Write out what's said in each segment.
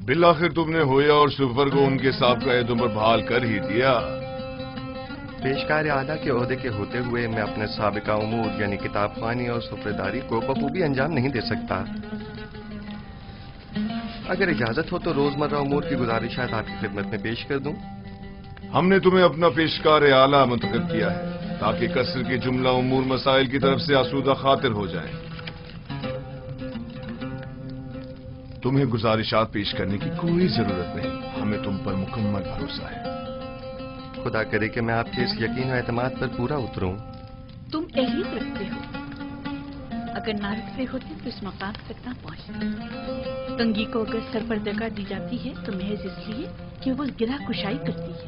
بالآخر تم نے ہویا اور سفر کو ان کے سابقہ عہدوں پر بحال کر ہی دیا۔ پیشکار اعلیٰ کے عہدے کے ہوتے ہوئے میں اپنے سابقہ امور یعنی کتاب خوانی اور سفرداری کو بخوبی انجام نہیں دے سکتا۔ اگر اجازت ہو تو روزمرہ امور کی گزارشات آپ کی خدمت میں پیش کر دوں۔ ہم نے تمہیں اپنا پیشکار اعلیٰ منتخب کیا ہے تاکہ قصر کے جملہ امور مسائل کی طرف سے آسودہ خاطر ہو جائیں۔ تمہیں گزارشات پیش کرنے کی کوئی ضرورت نہیں، ہمیں تم پر مکمل بھروسہ ہے۔ خدا کرے کہ میں آپ کے اس یقین و اعتماد پر پورا اتروں۔ تم اہلیت رکھتے ہو، اگر نہ رکھتے ہوتے تو اس مقام تک نہ پہنچتے۔ تنگی کو اگر سرپردگاہ دی جاتی ہے تو محض اس لیے کہ وہ گرہ کشائی کرتی ہے۔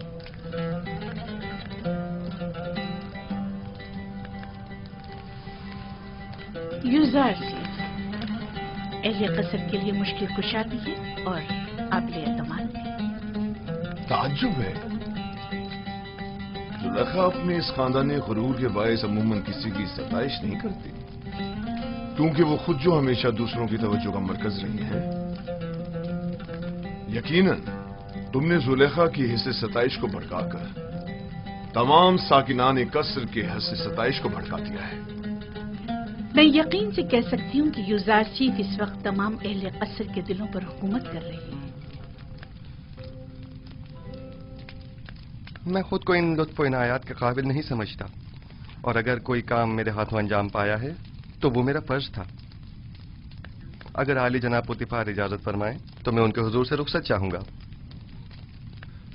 یوزارسی اہل قصر کے لیے مشکل کشا بھی ہے اور قابل اعتماد بھی۔ تعجب ہے، زلیخا اپنے اس خاندانی غرور کے باعث عموماً کسی کی ستائش نہیں کرتی، کیونکہ وہ خود جو ہمیشہ دوسروں کی توجہ کا مرکز رہی ہیں۔ یقیناً تم نے زلیخا کی حصے ستائش کو بھڑکا کر تمام ساکنان قصر کے حصے ستائش کو بھڑکا دیا ہے۔ میں یقین سے کہہ سکتی ہوں کہ یوزارشیف اس وقت تمام اہل قصر کے دلوں پر حکومت کر رہی ہے۔ میں خود کو ان لطف و عنایات کے قابل نہیں سمجھتا، اور اگر کوئی کام میرے ہاتھوں انجام پایا ہے تو وہ میرا فرض تھا۔ اگر عالی جناب پوتیفار اجازت فرمائیں تو میں ان کے حضور سے رخصت چاہوں گا۔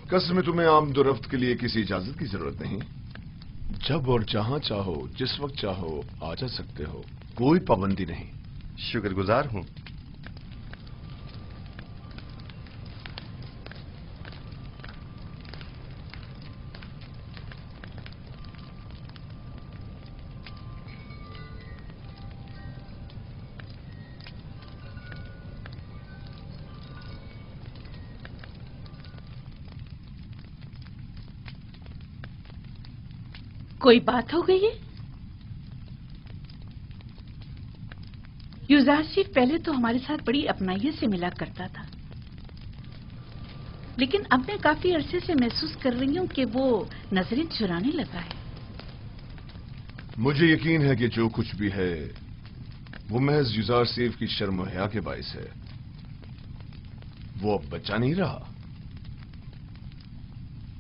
قصر میں تمہیں آمد و رفت کے لیے کسی اجازت کی ضرورت نہیں، جب اور جہاں چاہو جس وقت چاہو آ جا سکتے ہو، کوئی پابندی نہیں۔ شکر گزار ہوں۔ کوئی بات ہو گئی ہے؟ یوزارشیف پہلے تو ہمارے ساتھ بڑی اپنائیت سے ملا کرتا تھا، لیکن اب میں کافی عرصے سے محسوس کر رہی ہوں کہ وہ نظریں چرانے لگا ہے۔ مجھے یقین ہے کہ جو کچھ بھی ہے وہ محض یوزارشیف کی شرم و حیا کے باعث ہے۔ وہ اب بچہ نہیں رہا،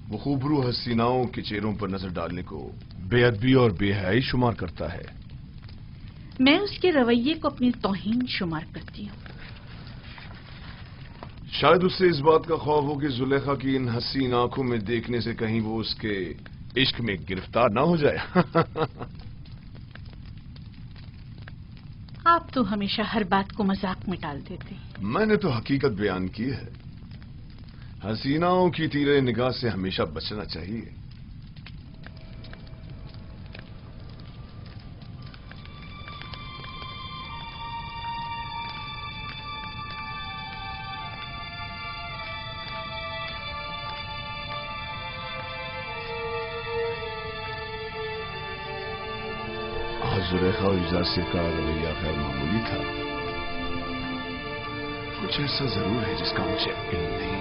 وہ خوبرو حسیناؤں کے چہروں پر نظر ڈالنے کو بے ادبی اور بے حیائی شمار کرتا ہے۔ میں اس کے رویے کو اپنی توہین شمار کرتی ہوں۔ شاید اس سے اس بات کا خوف ہو کہ زلیخا کی ان حسین آنکھوں میں دیکھنے سے کہیں وہ اس کے عشق میں گرفتار نہ ہو جائے۔ آپ تو ہمیشہ ہر بات کو مذاق میں ٹال دیتے ہیں۔ میں نے تو حقیقت بیان کی ہے۔ حسیناؤں کی تیرے نگاہ سے ہمیشہ بچنا چاہیے۔ زلیخا اور یوزارشیف کا رویہ غیر معمولی تھا۔ کچھ ایسا ضرور ہے جس کا مجھے علم نہیں۔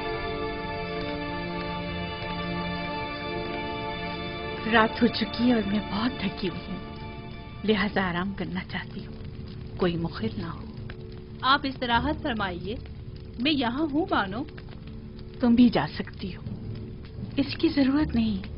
رات ہو چکی ہے اور میں بہت تھکی ہوئی ہوں، لہذا آرام کرنا چاہتی ہوں، کوئی مخل نہ ہو۔ آپ استراحت فرمائیے، میں یہاں ہوں بانو۔ تم بھی جا سکتی ہو، اس کی ضرورت نہیں۔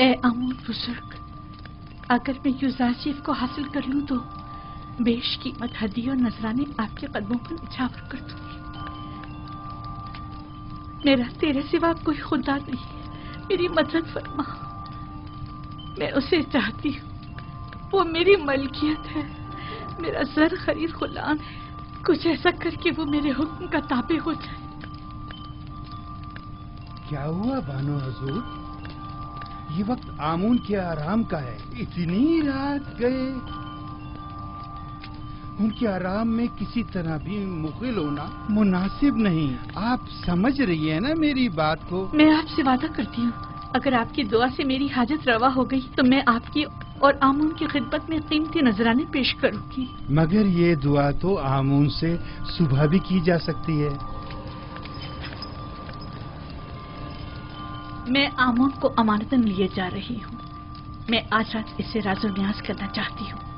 اے آمون بزرگ، اگر میں یوزارشیف کو حاصل کر لوں تو بیش قیمت ہدیے اور نذرانے آپ کے قدموں پر نچھاور کر دوں گی۔ میرا تیرے سوا کوئی خدا نہیں ہے، میری مدد فرما، میں اسے چاہتی ہوں، وہ میری ملکیت ہے، میرا زر خرید غلام ہے، کچھ ایسا کر کے وہ میرے حکم کا تابع ہو جائے۔ کیا ہوا بانو حضور؟ یہ وقت آمون کے آرام کا ہے، اتنی رات گئے، ان کے آرام میں کسی طرح بھی مخل ہونا مناسب نہیں۔ آپ سمجھ رہی ہیں نا میری بات کو؟ میں آپ سے وعدہ کرتی ہوں، اگر آپ کی دعا سے میری حاجت روا ہو گئی تو میں آپ کی اور آمون کی خدمت میں قیمتی نذرانے پیش کروں گی۔ مگر یہ دعا تو آمون سے صبح بھی کی جا سکتی ہے۔ میں آمون کو امانتاً لیے جا رہی ہوں، میں آج رات اس سے راز و نیاز کرنا چاہتی ہوں۔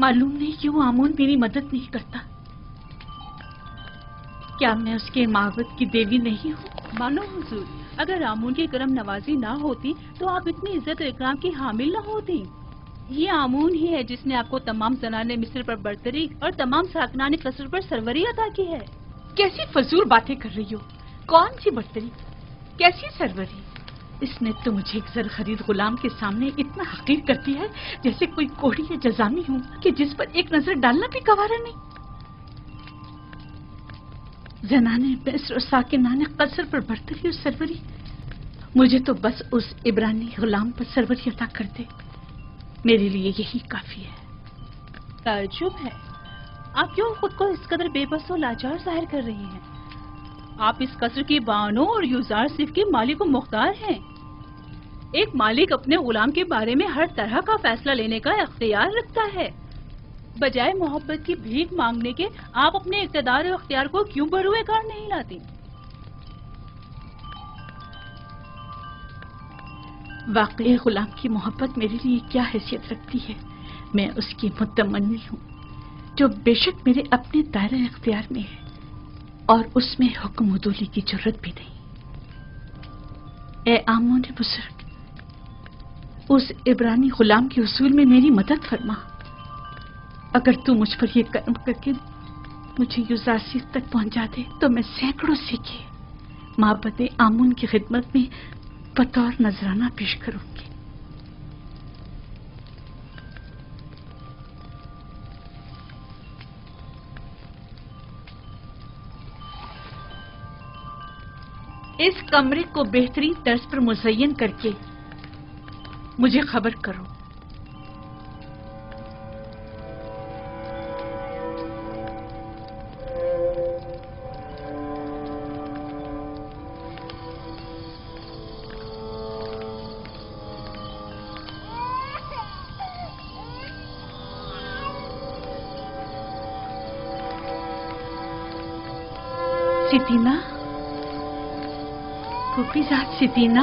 معلوم نہیں کیوں آمون میری مدد نہیں کرتا، کیا میں اس کے معبد کی دیوی نہیں ہوں؟ مانو حضور، اگر آمون کی کرم نوازی نہ ہوتی تو آپ اتنی عزت و اکرام کی حامل نہ ہوتی۔ یہ آمون ہی ہے جس نے آپ کو تمام زنان مصر پر برتری اور تمام ساکنان قصر پر سروری عطا کی ہے۔ کیسی فضول باتیں کر رہی ہو؟ کون سی برتری، کیسی سروری؟ اس نے تو مجھے ایک زر خرید غلام کے سامنے اتنا حقیر کر دیا ہے جیسے کوئی کوڑی یا جزامی ہوں کہ جس پر ایک نظر ڈالنا بھی گوارا نہیں۔ زنانے مصر اور ساکنان قصر پر برتری اور سروری، مجھے تو بس اس عبرانی غلام پر سروری عطا کر دے، میرے لیے یہی کافی ہے۔ تعجب ہے، آپ کیوں خود کو اس قدر بے بس و لاچار ظاہر کر رہی ہیں؟ آپ اس قصر کی بانو اور یوزار صرف کے مالک و مختار ہیں۔ ایک مالک اپنے غلام کے بارے میں ہر طرح کا فیصلہ لینے کا اختیار رکھتا ہے۔ بجائے محبت کی بھیک مانگنے کے آپ اپنے اقتدار و اختیار کو کیوں بروئے کار نہیں لاتی؟ واقعی غلام کی محبت میرے لیے کیا حیثیت رکھتی ہے؟ میں اس کی متمنی ہوں جو بے شک میرے اپنے دائرہ اختیار میں ہے اور اس میں حکم عدولی کی ضرورت بھی نہیں۔ اے آمون بزرگ، اس عبرانی غلام کے حصول میں میری مدد فرما۔ اگر تو مجھ پر یہ کرم کر کے مجھے یوزارسیف تک پہنچا دے تو میں سینکڑوں سکے معبد آمون کی خدمت میں بطور نذرانہ پیش کروں گی۔ اس کمرے کو بہترین طرز پر مزین کر کے مجھے خبر کرو۔ ستینہ، پھوپھی ذات ستینہ،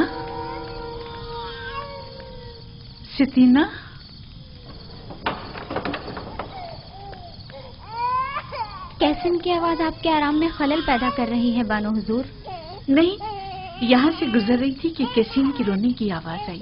ستینہ، کیسے ان کی آواز آپ کے آرام میں خلل پیدا کر رہی ہے بانو حضور؟ نہیں، یہاں سے گزر رہی تھی کہ کیسین کی رونے کی آواز آئی۔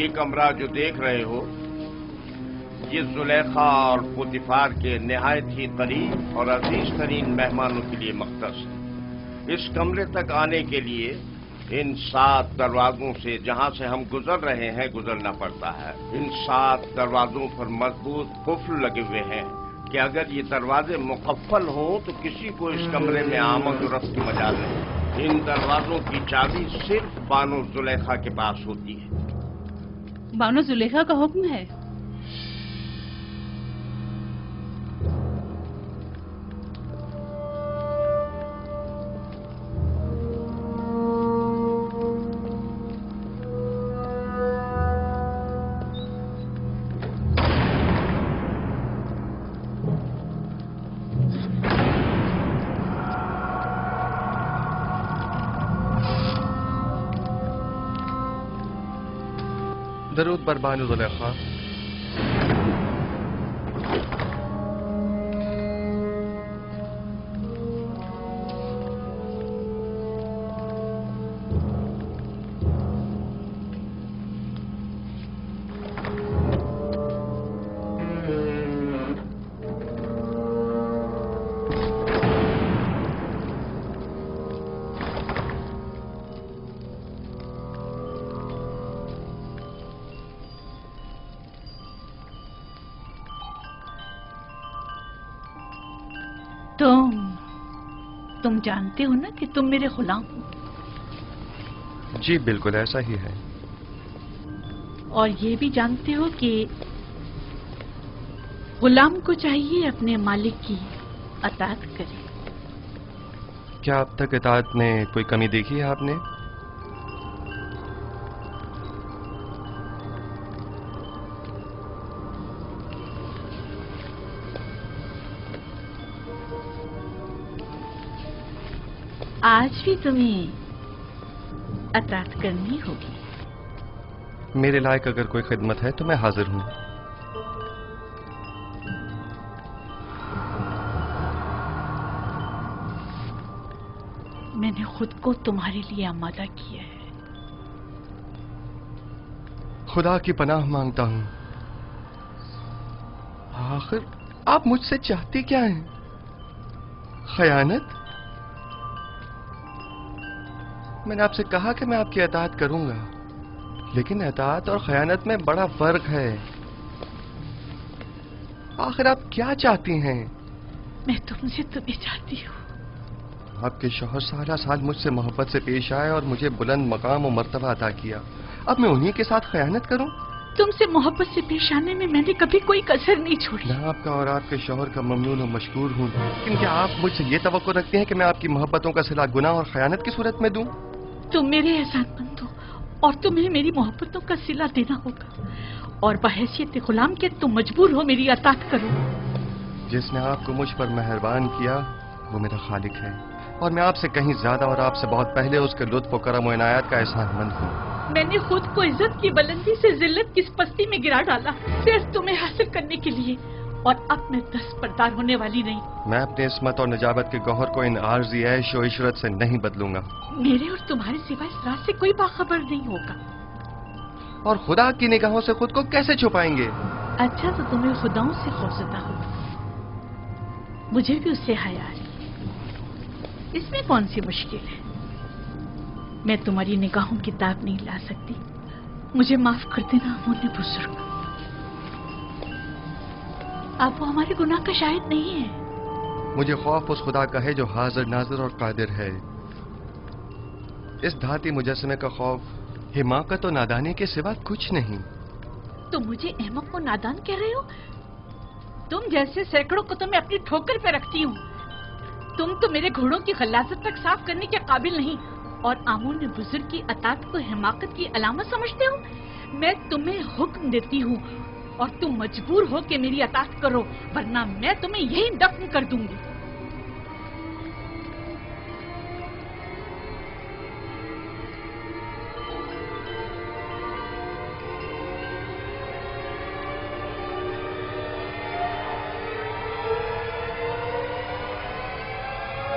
یہ کمرہ جو دیکھ رہے ہو یہ زلیخا اور پوتیفار کے نہایت ہی قریب اور عزیز ترین مہمانوں کے لیے مختص ہے۔ اس کمرے تک آنے کے لیے ان 7 دروازوں سے جہاں سے ہم گزر رہے ہیں گزرنا پڑتا ہے۔ ان 7 دروازوں پر مضبوط قفل لگے ہوئے ہیں کہ اگر یہ دروازے مقفل ہوں تو کسی کو اس کمرے میں آمد و رفت کی مجال نہیں۔ ان دروازوں کی چابی صرف بانو زلیخا کے پاس ہوتی ہے۔ بانو زلیخا کا حکم ہے؟ درود بر بانو زلیخا۔ تم جانتے ہو نا کہ تم میرے غلام ہو؟ جی بالکل ایسا ہی ہے۔ اور یہ بھی جانتے ہو کہ غلام کو چاہیے اپنے مالک کی اطاعت کرے۔ کیا اب تک اطاعت میں کوئی کمی دیکھی ہے آپ نے؟ آج بھی تمہیں اطاعت کرنی ہوگی۔ میرے لائق اگر کوئی خدمت ہے تو میں حاضر ہوں۔ میں نے خود کو تمہارے لیے آمادہ کیا ہے۔ خدا کی پناہ مانگتا ہوں۔ آخر آپ مجھ سے چاہتی کیا ہیں؟ خیانت؟ میں نے آپ سے کہا کہ میں آپ کی اطاعت کروں گا، لیکن اطاعت اور خیانت میں بڑا فرق ہے۔ آخر آپ کیا چاہتی ہیں؟ میں تم سے تمہیں چاہتی ہوں۔ آپ کے شوہر سالہ سال مجھ سے محبت سے پیش آئے اور مجھے بلند مقام و مرتبہ عطا کیا، اب میں انہی کے ساتھ خیانت کروں؟ تم سے محبت سے پیش آنے میں میں نے کبھی کوئی کسر نہیں چھوڑی۔ میں آپ کا اور آپ کے شوہر کا ممنون و مشکور ہوں، لیکن کیا آپ مجھ سے یہ توقع رکھتے ہیں کہ میں آپ کی محبتوں کا صلہ گناہ اور خیانت کی صورت میں دوں؟ تم میرے احسان مند ہو اور تمہیں میری محبتوں کا صلہ دینا ہوگا، اور بحیثیت غلام کے تم مجبور ہو میری اطاعت کرو۔ جس نے آپ کو مجھ پر مہربان کیا وہ میرا خالق ہے، اور میں آپ سے کہیں زیادہ اور آپ سے بہت پہلے اس کے لطف و کرم و عنایات کا احسان مند ہوں۔ میں نے خود کو عزت کی بلندی سے ذلت کی پستی میں گرا ڈالا صرف تمہیں حاصل کرنے کے لیے، اور اب میں دستبردار ہونے والی نہیں۔ میں اپنے عصمت اور نجابت کے گوہر کو ان عارضی عیش و عشرت سے نہیں بدلوں گا۔ میرے اور تمہارے سوا اس راز سے کوئی باخبر نہیں ہوگا۔ اور خدا کی نگاہوں سے خود کو کیسے چھپائیں گے؟ اچھا تو تمہیں خداؤں سے خوفزدہ ہو، مجھے بھی اس سے حیا آ رہی ہے، اس میں کون سی مشکل ہے؟ میں تمہاری نگاہوں کی داغ نہیں لا سکتی، مجھے معاف کر دینا امون بزرگ۔ آپ وہ ہمارے گناہ کا شاہد نہیں ہے۔ مجھے خوف اس خدا کا ہے جو حاضر ناظر اور قادر ہے۔ اس دھاتی مجسمے کا خوف حماقت و نادانی کے سوا کچھ نہیں۔ تم مجھے احمق و نادان کہہ رہے ہو؟ تم جیسے سینکڑوں کو تو میں اپنی ٹھوکر پہ رکھتی ہوں۔ تم تو میرے گھوڑوں کی غلاظت تک صاف کرنے کے قابل نہیں، اور آمون بزرگ کی اطاعت کو حماقت کی علامت سمجھتے ہو؟ میں تمہیں حکم دیتی ہوں اور تم مجبور ہو کہ میری اطاعت کرو، ورنہ میں تمہیں یہی دفن کر دوں گی۔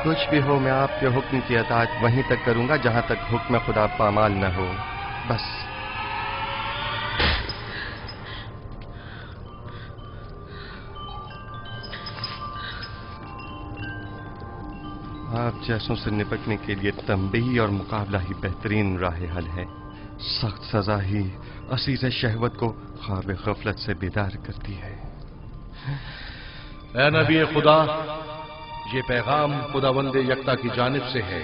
کچھ بھی ہو میں آپ کے حکم کی اطاعت وہیں تک کروں گا جہاں تک حکم خدا پامال نہ ہو، بس۔ آپ جیسوں سے نپٹنے کے لیے تنبیہ اور مقابلہ ہی بہترین راہ حل ہے. سخت سزا ہی عزیز شہوت کو خواب غفلت سے بیدار کرتی ہے. اے نبی خدا، یہ پیغام خداوند یکتا کی جانب سے ہے.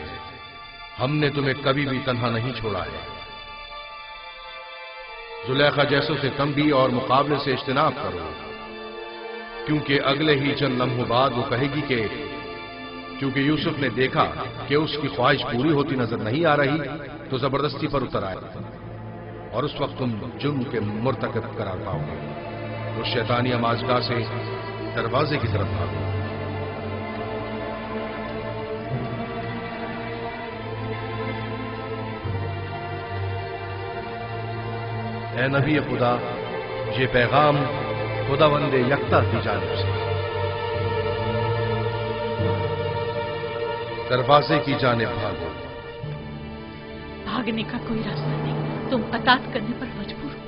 ہم نے تمہیں کبھی بھی تنہا نہیں چھوڑا ہے. زلیخا جیسوں سے تنبیہ اور مقابلے سے اجتناب کرو، کیونکہ اگلے ہی چند لمحوں بعد وہ کہے گی کہ کیونکہ یوسف نے دیکھا کہ اس کی خواہش پوری ہوتی نظر نہیں آ رہی تو زبردستی پر اتر آئے، اور اس وقت تم جرم کے مرتکب قرار پاؤ گے. اس شیطانی امازگاہ سے دروازے کی طرف بھاگو. اے نبی خدا، یہ پیغام خداوند یکتا کی جانب سے. دروازے کی جانب بھاگو. بھاگنے کا کوئی راستہ نہیں، تم اطاعت کرنے پر مجبور ہو.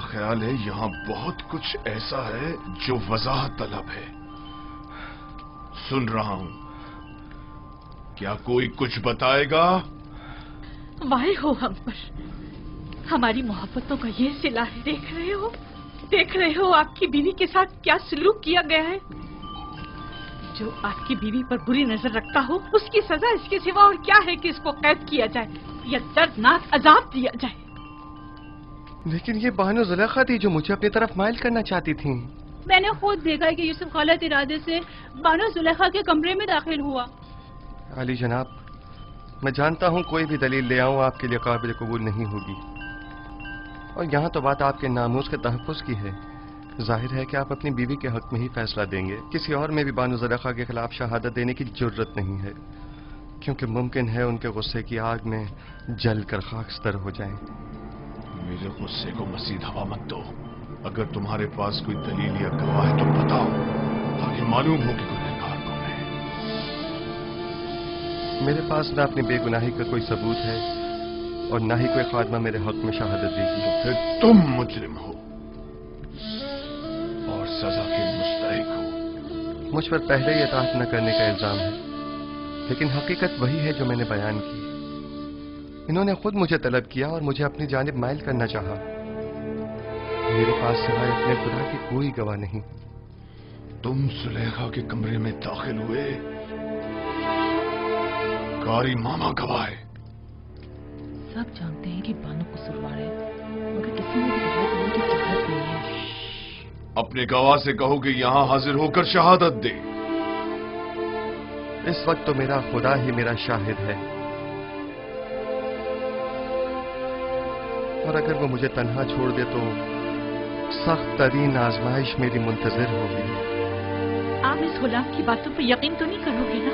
خیال ہے یہاں بہت کچھ ایسا ہے جو وضاحت طلب ہے. سن رہا ہوں، کیا کوئی کچھ بتائے گا؟ وائے ہو ہم پر، ہماری محبتوں کا یہ صلہ ہے. دیکھ رہے ہو آپ کی بیوی کے ساتھ کیا سلوک کیا گیا ہے. جو آپ کی بیوی پر بری نظر رکھتا ہو اس کی سزا اس کے سوا اور کیا ہے کہ اس کو قید کیا جائے یا دردناک عذاب دیا جائے. لیکن یہ بانو زلیخا تھی جو مجھے اپنی طرف مائل کرنا چاہتی تھیں. میں نے خود دیکھا کہ یوسف غلط ارادے سے بانو زلیخا کے کمرے میں داخل ہوا. علی جناب، میں جانتا ہوں کوئی بھی دلیل لے آؤں آپ کے لیے قابل قبول نہیں ہوگی، اور یہاں تو بات آپ کے ناموس کے تحفظ کی ہے. ظاہر ہے کہ آپ اپنی بیوی کے حق میں ہی فیصلہ دیں گے. کسی اور میں بھی بانو زلیخا کے خلاف شہادت دینے کی جرت نہیں ہے، کیونکہ ممکن ہے ان کے غصے کی آگ میں جل کر خاکستر ہو جائیں. میرے غصے کو مزید ہوا مت دو. اگر تمہارے پاس کوئی دلیل یا گواہ ہے تو بتاؤ، تاکہ معلوم ہو کہ گنہگار کون ہے. میرے پاس نہ اپنی بے گناہی کا کوئی ثبوت ہے اور نہ ہی کوئی خادمہ میرے حق میں شہادت دے گی. پھر تم مجرم ہو اور سزا کے مستحق ہو. مجھ پر پہلے ہی اطاعت نہ کرنے کا الزام ہے، لیکن حقیقت وہی ہے جو میں نے بیان کی. انہوں نے خود مجھے طلب کیا اور مجھے اپنی جانب مائل کرنا چاہا. میرے پاس سوائے اپنے خدا کی کوئی گواہ نہیں. تم زلیخا کے کمرے میں داخل ہوئے، کاری ماما گواہ ہے. سب جانتے ہیں کہ بانو قصوروار ہے، مگر کسی نے بھی گواہ دینے کی ضرورت نہیں ہے. اپنے گواہ سے کہو کہ یہاں حاضر ہو کر شہادت دے. اس وقت تو میرا خدا ہی میرا شاہد ہے، اور اگر وہ مجھے تنہا چھوڑ دے تو سخت ترین آزمائش میری منتظر ہوگی. آپ اس غلام کی باتوں پر یقین تو نہیں کرو گے نا؟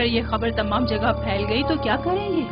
اگر یہ خبر تمام جگہ پھیل گئی تو کیا کریں گے؟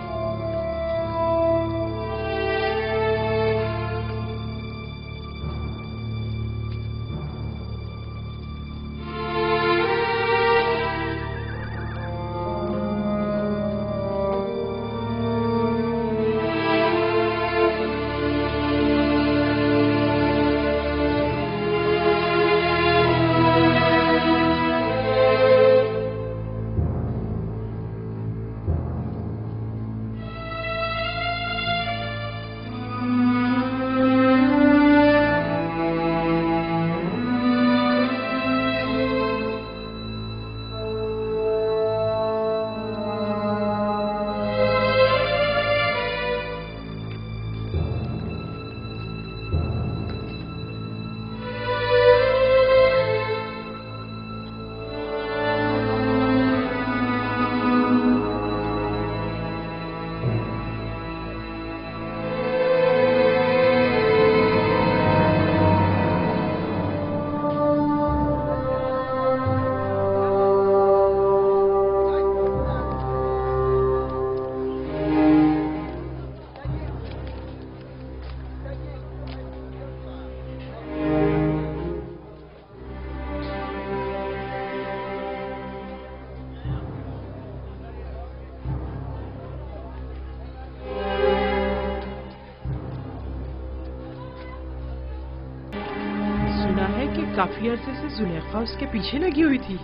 کافی عرصے سے زلیخا اس کے پیچھے لگی ہوئی تھی.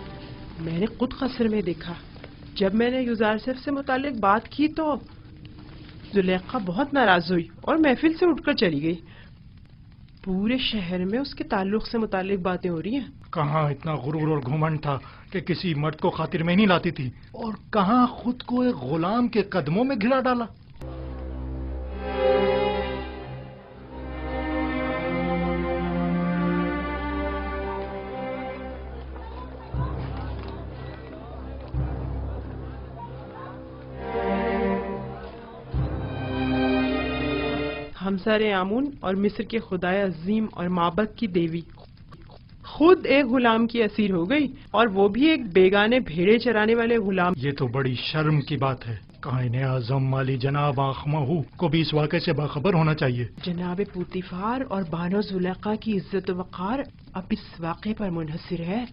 میں نے خود قصر میں دیکھا. جب میں نے یوزارسف سے متعلق بات کی تو زلیخا بہت ناراض ہوئی اور محفل سے اٹھ کر چلی گئی. پورے شہر میں اس کے تعلق سے متعلق باتیں ہو رہی ہیں. کہاں اتنا غرور اور گھمنڈ تھا کہ کسی مرد کو خاطر میں نہیں لاتی تھی، اور کہاں خود کو ایک غلام کے قدموں میں گرا ڈالا. ہمسر آمون اور مصر کے خدائے عظیم اور معبد کی دیوی خود ایک غلام کی اسیر ہو گئی، اور وہ بھی ایک بیگانے بھیڑے چرانے والے غلام. یہ تو بڑی شرم کی بات ہے. قائن اعظم مالی جناب آنکھ مہو کو بھی اس واقعے سے باخبر ہونا چاہیے. جناب پوتیفار اور بانو زلیخا کی عزت و وقار اب اس واقعے پر منحصر ہے.